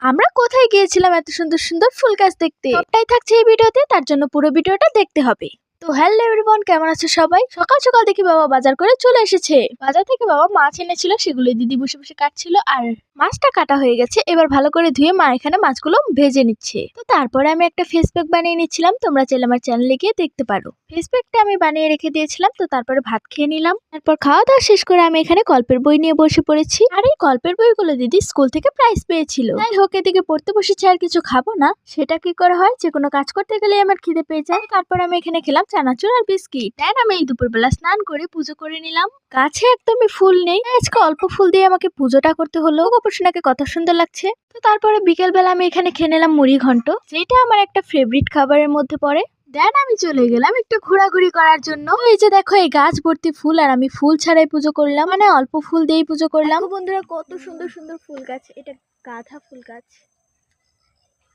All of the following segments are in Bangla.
আমরা কোথায় গিয়েছিলাম এত সুন্দর সুন্দর ফুল গাছ দেখতে? সবটাই থাকছে এই ভিডিওতে, তার জন্য পুরো ভিডিওটা দেখতে হবে। তো হ্যালো এভরিওয়ান, কেমন আছো সবাই? সকাল সকাল দেখি বাবা বাজার করে চলে এসেছে। বাজার থেকে বাবা মাছ এনেছিল, সেগুলো দিদি বসে বসে কাটছিল। আর মাছটা কাটা হয়ে গেছে, এবার ভালো করে ধুয়ে মা এখানে মাছগুলো ভেজে নিচ্ছে। তো তারপরে আমি একটা ফেস প্যাক বানিয়ে নিচ্ছিলাম, তোমরা চাইলে আমার চ্যানেলে গিয়ে দেখতে পারো। ফেস প্যাকটা আমি বানিয়ে রেখে দিয়েছিলাম। তো তারপরে ভাত খেয়ে নিলাম। তারপর খাওয়া দাওয়া শেষ করে আমি এখানে গল্পের বই নিয়ে বসে পড়েছি। আর এই গল্পের বইগুলো দিদি স্কুল থেকে প্রাইজ পেয়েছিল। যাই হোক, এদিকে পড়তে বসেছি, আর কিছু খাবো না সেটা কি করে হয়, যে কোনো কাজ করতে গেলে আমার খিদে পেয়ে যায়। তারপর আমি এখানে খেলাম চানাচুর আর বিস্কিট। দেন আমি এই দুপুরবেলা স্নান করে পুজো করে নিলাম। গাছে একদমই ফুল নেই, আজকে অল্প ফুল দিয়ে আমাকে পুজোটা করতে হলো। গোপসোনাকে কত সুন্দর লাগছে। তো তারপরে বিকেল বেলা আমি এখানে খেয়ে নিলাম মুড়ি ঘন্ট, যেটা আমার একটা ফেভারিট খাবারের মধ্যে পড়ে। দেন আমি চলে গেলাম একটু ঘোরাঘুরি করার জন্য। এই যে দেখো, এই গাছ ভর্তি ফুল, আর আমি ফুল ছাড়াই পুজো করলাম, মানে অল্প ফুল দিয়েই পুজো করলাম। বন্ধুরা, কত সুন্দর সুন্দর ফুল গাছ, এটা গাঁদা ফুল গাছ,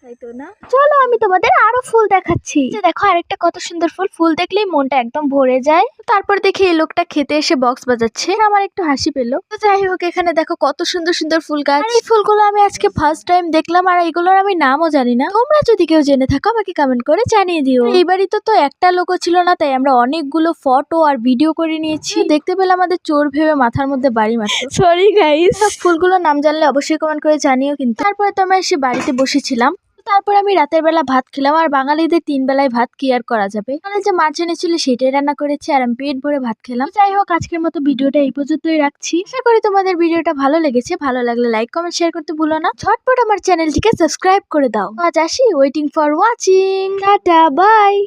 তাই তো না? চলো আমি তোমাদের আরো ফুল দেখাচ্ছি। যে দেখো আরেকটা কত সুন্দর ফুল, ফুল দেখলেই মনটা একদম ভরে যায়। তারপর দেখি এই লোকটা খেতে এসে বক্স বাজাচ্ছে, আমার একটু হাসি পেলো। তো যাই হোক, এখানে দেখো কত সুন্দর সুন্দর ফুল গাছ। এই ফুলগুলো আমি আজকে ফার্স্ট টাইম দেখলাম, আর এইগুলোর আমি নামও জানি না। তোমরা যদি কেউ জেনে থাকো আমাকে কমেন্ট করে জানিয়ে দিও। এই বাড়িতে তো একটা লোকও ছিল না, তাই আমরা অনেকগুলো ফটো আর ভিডিও করে নিয়েছি। দেখতে পেলে আমাদের চোর ভেবে মাথার মধ্যে বাড়ি মারতো। Sorry guys. ফুলগুলোর নাম জানলে অবশ্যই কমেন্ট করে জানিও কিন্তু। তারপরে তো আমরা এসে বাড়িতে বসেছিলাম। তারপর আমি রাতের বেলা ভাত খেলাম, আর বাঙালিদের 3 বেলায় ভাত কি আর করা যাবে। মানে যে মাছ এনেছিল সেটাই রান্না করেছি, আর আমি পেট ভরে ভাত খেলাম। যাই হোক, আজকের মতো ভিডিওটা এই পর্যন্তই রাখছি। আশা করি তোমাদের ভিডিওটা ভালো লেগেছে। ভালো লাগলে লাইক কমেন্ট শেয়ার করতে ভুলো না। ঝটপট আমার চ্যানেলটিকে সাবস্ক্রাইব করে দাও। আজ আসি, waiting for watching. Tata, by.